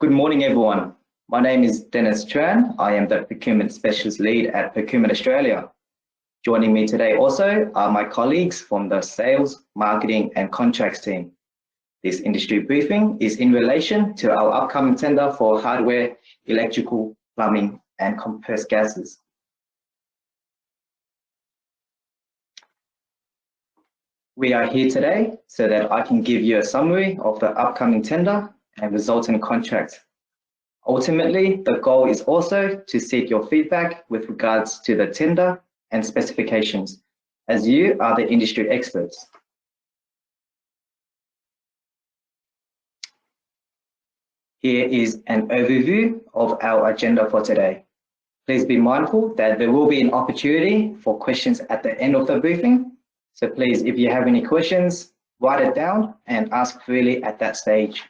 Good morning, everyone. My name is Dennis Tran. I am the Procurement Specialist Lead at Procurement Australia. Joining me today also are my colleagues from the Sales, Marketing and Contracts team. This industry briefing is in relation to our upcoming tender for hardware, electrical, plumbing and compressed gases. We are here today so that I can give you a summary of the upcoming tender and resultant contract. Ultimately, the goal is also to seek your feedback with regards to the tender and specifications, as you are the industry experts. Here is an overview of our agenda for today. Please be mindful that there will be an opportunity for questions at the end of the briefing. So please, if you have any questions, write it down and ask freely at that stage.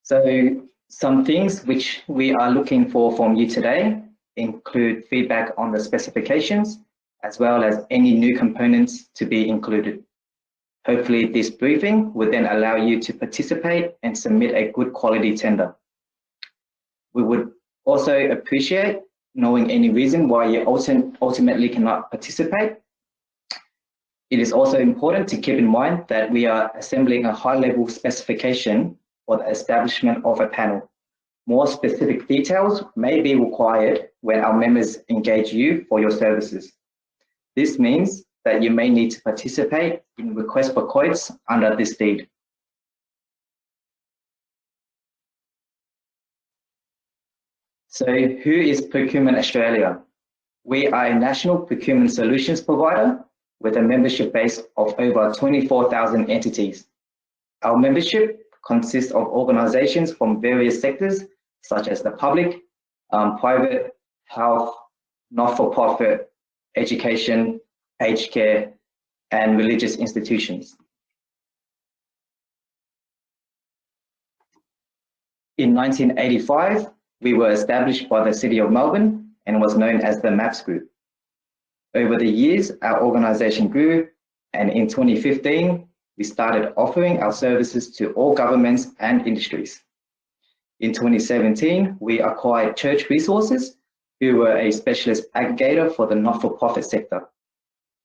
So some things which we are looking for from you today include feedback on the specifications, as well as any new components to be included. Hopefully this briefing will then allow you to participate and submit a good quality tender. We would also appreciate knowing any reason why you ultimately cannot participate. It is also important to keep in mind that we are assembling a high-level specification for the establishment of a panel. More specific details may be required when our members engage you for your services. This means that you may need to participate in request for quotes under this deed. So who is Procurement Australia? We are a national procurement solutions provider with a membership base of over 24,000 entities. Our membership consists of organizations from various sectors, such as the public, private, health, not-for-profit, education, aged care, and religious institutions. In 1985, we were established by the City of Melbourne and was known as the MAPS Group. Over the years, our organization grew, and in 2015, we started offering our services to all governments and industries. In 2017, we acquired Church Resources, who were a specialist aggregator for the not-for-profit sector.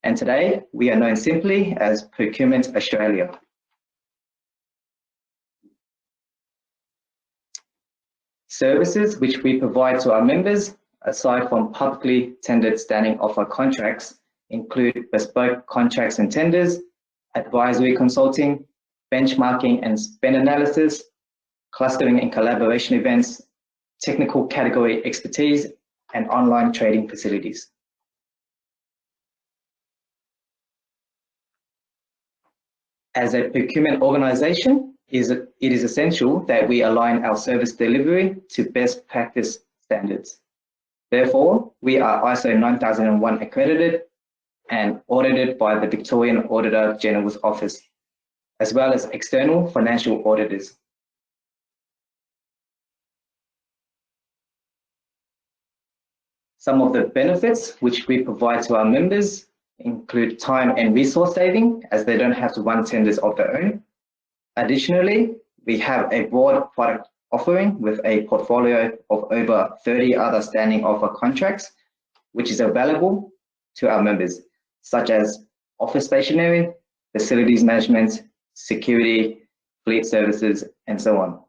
And today, we are known simply as Procurement Australia. Services which we provide to our members, aside from publicly tendered standing offer contracts, include bespoke contracts and tenders, advisory consulting, benchmarking and spend analysis, clustering and collaboration events, technical category expertise, and online trading facilities. As a procurement organization, it is essential that we align our service delivery to best practice standards. Therefore, we are ISO 9001 accredited and audited by the Victorian Auditor General's Office, as well as external financial auditors. Some of the benefits which we provide to our members include time and resource saving, as they don't have to run tenders of their own. Additionally, we have a broad product offering with a portfolio of over 30 other standing offer contracts, which is available to our members, such as office stationery, facilities management, security, fleet services, and so on.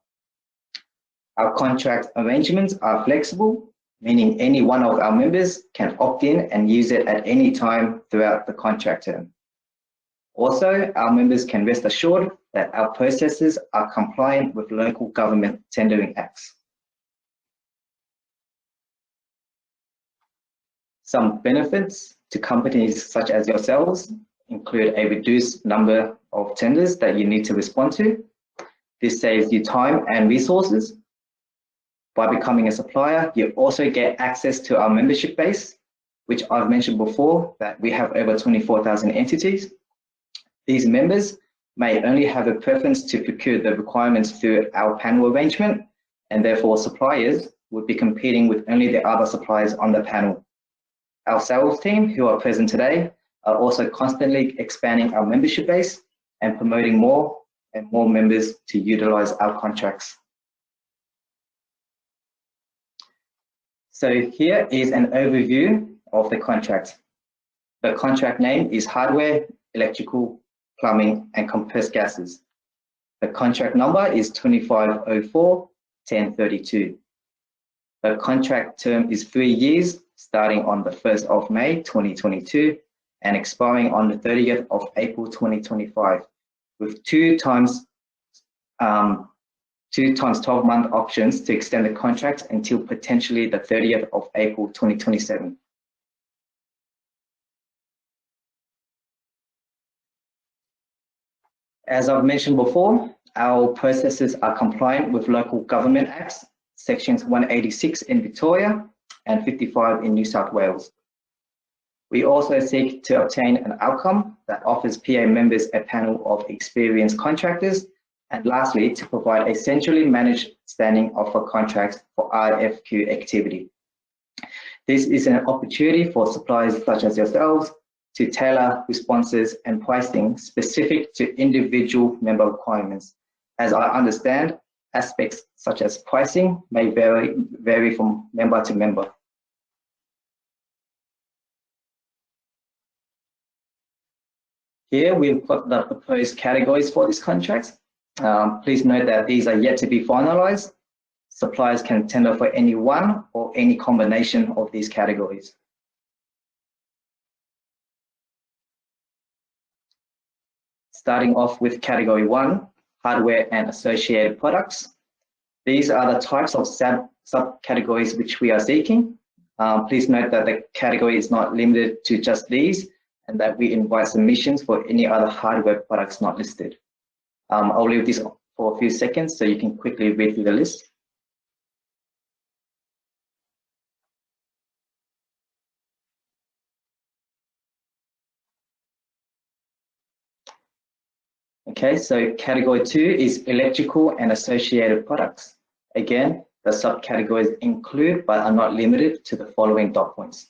Our contract arrangements are flexible, meaning any one of our members can opt in and use it at any time throughout the contract term. Also, our members can rest assured that our processes are compliant with local government tendering acts. Some benefits to companies such as yourselves include a reduced number of tenders that you need to respond to. This saves you time and resources. By becoming a supplier, you also get access to our membership base, which I've mentioned before, that we have over 24,000 entities. These members may only have a preference to procure the requirements through our panel arrangement, and therefore suppliers would be competing with only the other suppliers on the panel. Our sales team, who are present today, are also constantly expanding our membership base and promoting more and more members to utilize our contracts. So here is an overview of the contract. The contract name is Hardware, Electrical, Plumbing and Compressed Gases. The contract number is 2504-1032. The contract term is 3 years, starting on the 1st of May 2022 and expiring on the 30th of April 2025, with two times 12-month options to extend the contract until potentially the 30th of April 2027. As I've mentioned before, our processes are compliant with local government acts, sections 186 in Victoria and 55 in New South Wales. We also seek to obtain an outcome that offers PA members a panel of experienced contractors, and lastly, to provide a centrally managed standing offer contracts for RFQ activity. This is an opportunity for suppliers such as yourselves to tailor responses and pricing specific to individual member requirements. As I understand, aspects such as pricing may vary from member to member. Here we've got the proposed categories for this contract. Please note that these are yet to be finalized. Suppliers can tender for any one or any combination of these categories. Starting off with category 1, hardware and associated products. These are the types of subcategories which we are seeking. Please note that the category is not limited to just these, and that we invite submissions for any other hardware products not listed. I'll leave this for a few seconds so you can quickly read through the list. Okay, so category 2 is electrical and associated products. Again, the subcategories include but are not limited to the following dot points.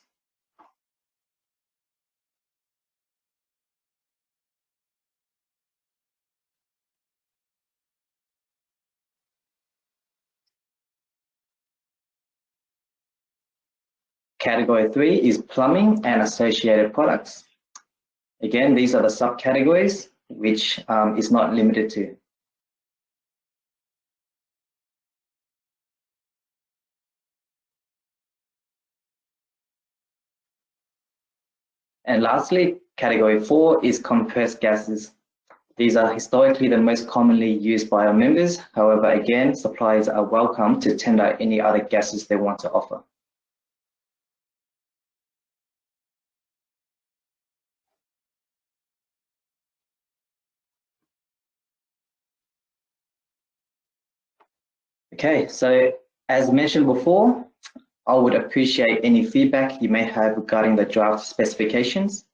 Category 3 is plumbing and associated products. Again, these are the subcategories which is not limited to. And lastly, category 4 is compressed gases. These are historically the most commonly used by our members. However, again, suppliers are welcome to tender any other gases they want to offer. Okay, so as mentioned before, I would appreciate any feedback you may have regarding the draft specifications.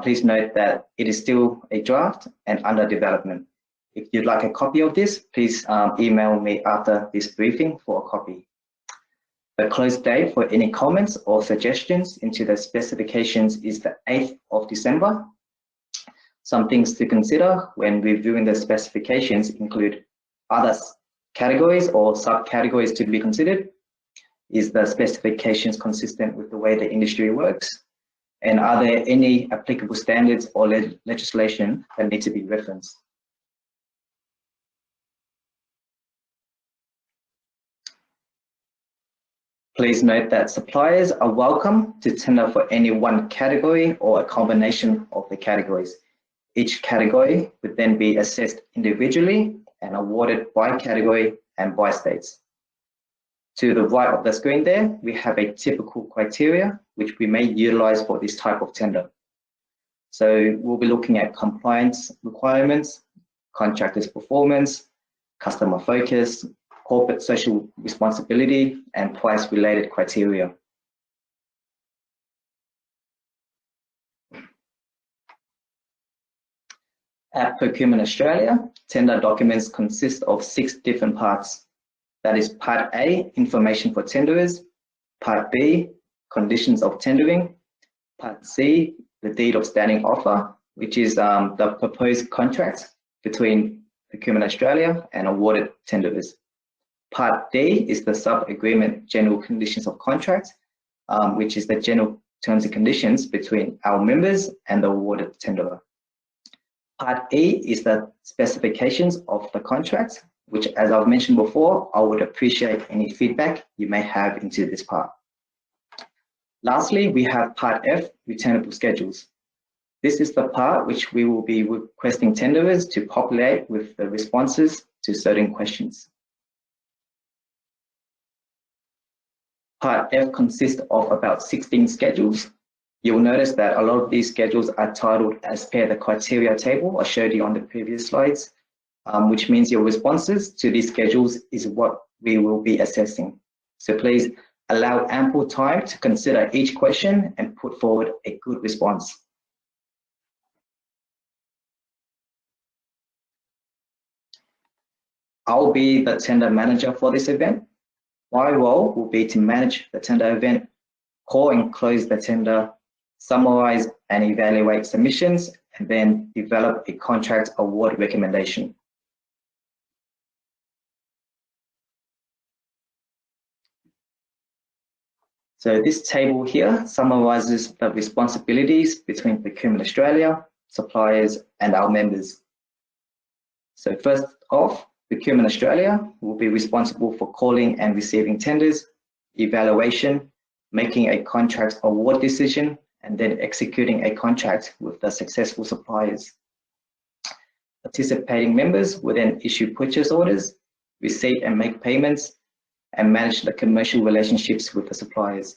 Please note that it is still a draft and under development. If you'd like a copy of this, please email me after this briefing for a copy. The close date for any comments or suggestions into the specifications is the 8th of December. Some things to consider when reviewing the specifications include other categories or subcategories to be considered. Is the specifications consistent with the way the industry works? And are there any applicable standards or legislation that need to be referenced? Please note that suppliers are welcome to tender for any one category or a combination of the categories. Each category would then be assessed individually and awarded by category and by states. To the right of the screen there, we have a typical criteria which we may utilize for this type of tender. So we'll be looking at compliance requirements, contractors' performance, customer focus, corporate social responsibility, and price-related criteria. At Procurement Australia, tender documents consist of 6 different parts. That is Part A, information for tenderers, Part B, conditions of tendering, Part C, the deed of standing offer, which is the proposed contract, between Procurement Australia and awarded tenderers. Part D is the sub-agreement general conditions of contract, which is the general terms and conditions between our members and the awarded tenderer. Part E is the specifications of the contract, which, as I've mentioned before, I would appreciate any feedback you may have into this part. Lastly, we have Part F, returnable schedules. This is the part which we will be requesting tenderers to populate with the responses to certain questions. Part F consists of about 16 schedules. You'll notice that a lot of these schedules are titled as per the criteria table I showed you on the previous slides, which means your responses to these schedules is what we will be assessing. So please allow ample time to consider each question and put forward a good response. I'll be the tender manager for this event. My role will be to manage the tender event, call and close the tender, summarize and evaluate submissions, and then develop a contract award recommendation. So this table here summarizes the responsibilities between Procurement Australia, suppliers, and our members. So first off, Procurement Australia will be responsible for calling and receiving tenders, evaluation, making a contract award decision, and then executing a contract with the successful suppliers. Participating members will then issue purchase orders, receive and make payments, and manage the commercial relationships with the suppliers.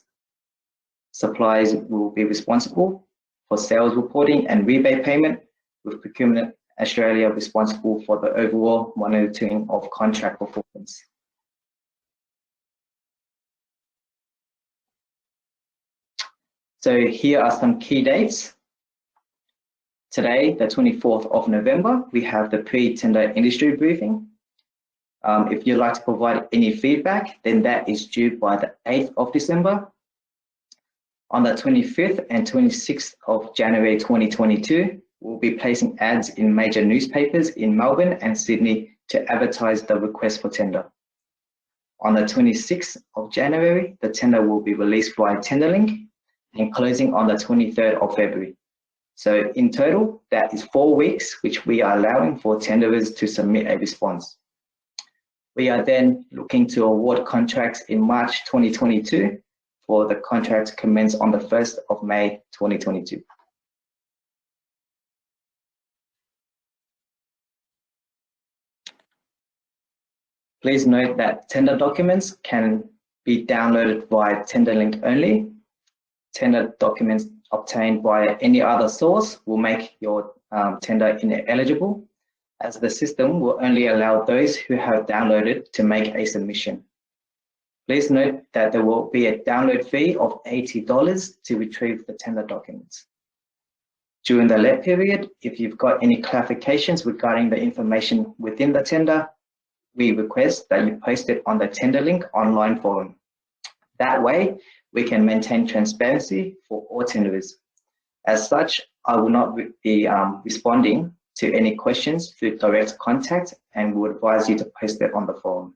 Suppliers will be responsible for sales reporting and rebate payment, with Procurement Australia responsible for the overall monitoring of contract performance. So here are some key dates. Today, the 24th of November, we have the pre-tender industry briefing. If you'd like to provide any feedback, then that is due by the 8th of December. On the 25th and 26th of January 2022, we'll be placing ads in major newspapers in Melbourne and Sydney to advertise the request for tender. On the 26th of January, the tender will be released via Tenderlink and closing on the 23rd of February. So in total, that is 4 weeks, which we are allowing for tenderers to submit a response. We are then looking to award contracts in March 2022 for the contract to commence on the 1st of May 2022. Please note that tender documents can be downloaded via Tenderlink only. Tender documents obtained via any other source will make your tender ineligible, as the system will only allow those who have downloaded to make a submission. Please note that there will be a download fee of $80 to retrieve the tender documents. During the let period, if you've got any clarifications regarding the information within the tender, we request that you post it on the Tenderlink online forum. That way, we can maintain transparency for all tenderers. As such, I will not be responding to any questions through direct contact and would advise you to post it on the forum.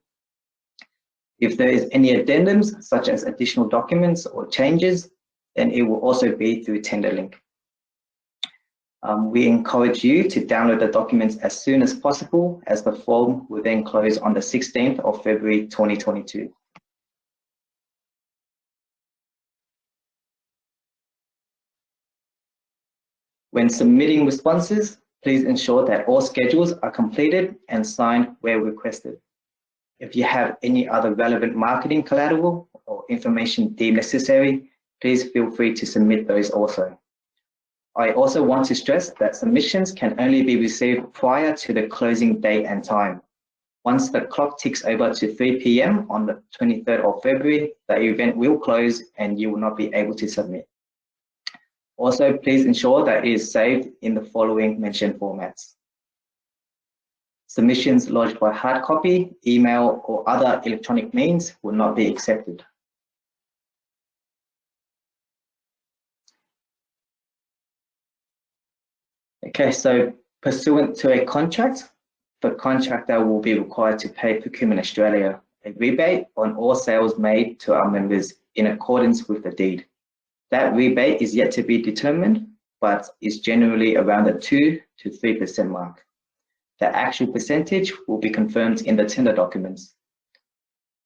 If there is any addendums, such as additional documents or changes, then it will also be through Tenderlink. We encourage you to download the documents as soon as possible, as the form will then close on the 16th of February 2022. When submitting responses, please ensure that all schedules are completed and signed where requested. If you have any other relevant marketing collateral or information deemed necessary, please feel free to submit those also. I also want to stress that submissions can only be received prior to the closing date and time. Once the clock ticks over to 3 p.m. on the 23rd of February, the event will close and you will not be able to submit. Also, please ensure that it is saved in the following mentioned formats. Submissions lodged by hard copy, email, or other electronic means will not be accepted. Okay, so Pursuant to a contract, the contractor will be required to pay Procurement Australia a rebate on all sales made to our members in accordance with the deed. That rebate is yet to be determined, but is generally around the 2 to 3% mark. The actual percentage will be confirmed in the tender documents.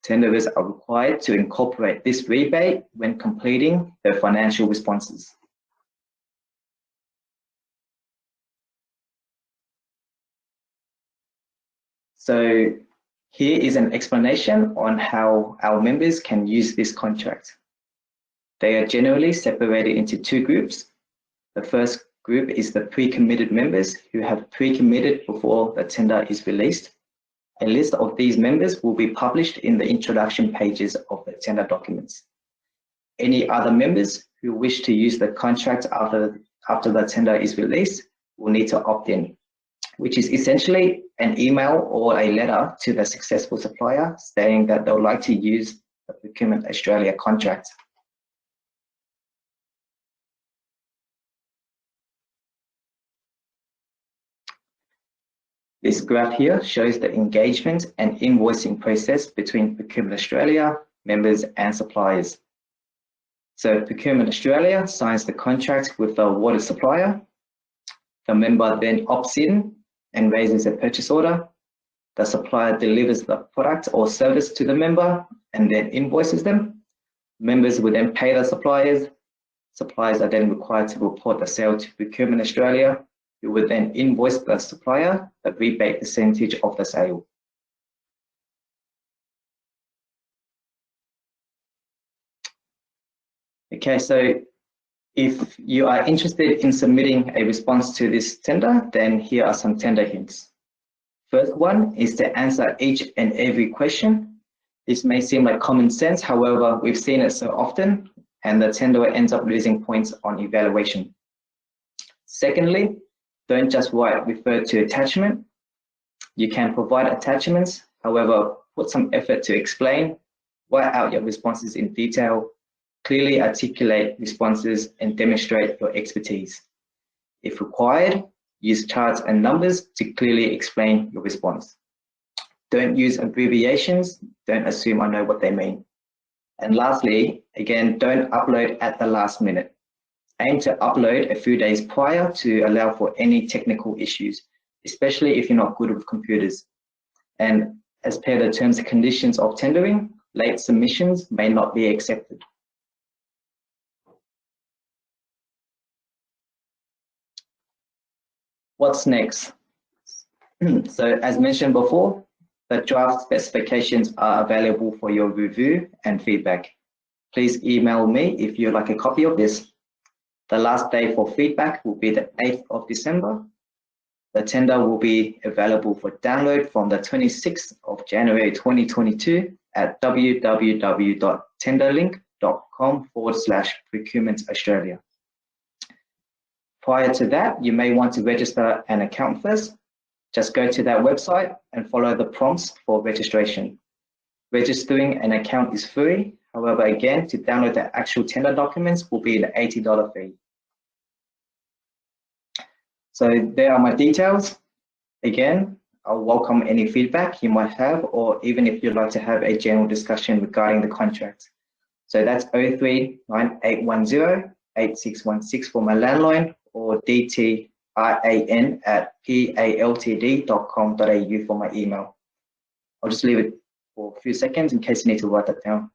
Tenderers are required to incorporate this rebate when completing their financial responses. So here is an explanation on how our members can use this contract. They are generally separated into two groups. The first group is the pre-committed members who have pre-committed before the tender is released. A list of these members will be published in the introduction pages of the tender documents. Any other members who wish to use the contract after the tender is released will need to opt in, which is essentially an email or a letter to the successful supplier stating that they would like to use the Procurement Australia contract. This graph here shows the engagement and invoicing process between Procurement Australia members and suppliers. So Procurement Australia signs the contract with the awarded supplier. The member then opts in and raises a purchase order. The supplier delivers the product or service to the member and then invoices them. Members will then pay the suppliers. Suppliers are then required to report the sale to Procurement Australia, who would then invoice the supplier the rebate percentage of the sale. Okay, so if you are interested in submitting a response to this tender, then here are some tender hints. First one is to answer each and every question. This may seem like common sense, however, we've seen it so often, and the tenderer ends up losing points on evaluation. Secondly, don't just write refer to attachment. You can provide attachments, however, put some effort to explain, write out your responses in detail, clearly articulate responses and demonstrate your expertise. If required, use charts and numbers to clearly explain your response. Don't use abbreviations, don't assume I know what they mean. And lastly, again, don't upload at the last minute. Aim to upload a few days prior to allow for any technical issues, especially if you're not good with computers. And as per the terms and conditions of tendering, late submissions may not be accepted. What's next? So as mentioned before, the draft specifications are available for your review and feedback. Please email me if you'd like a copy of this. The last day for feedback will be the 8th of December. The tender will be available for download from the 26th of January 2022 at www.tenderlink.com/Procurement Australia. Prior to that, you may want to register an account first. Just go to that website and follow the prompts for registration. Registering an account is free. However, again, to download the actual tender documents will be an $80 fee. So there are my details. Again, I'll welcome any feedback you might have, or even if you'd like to have a general discussion regarding the contract. So that's 0398108616 for my landline, or dtran@paltd.com.au for my email. I'll just leave it for a few seconds in case you need to write that down.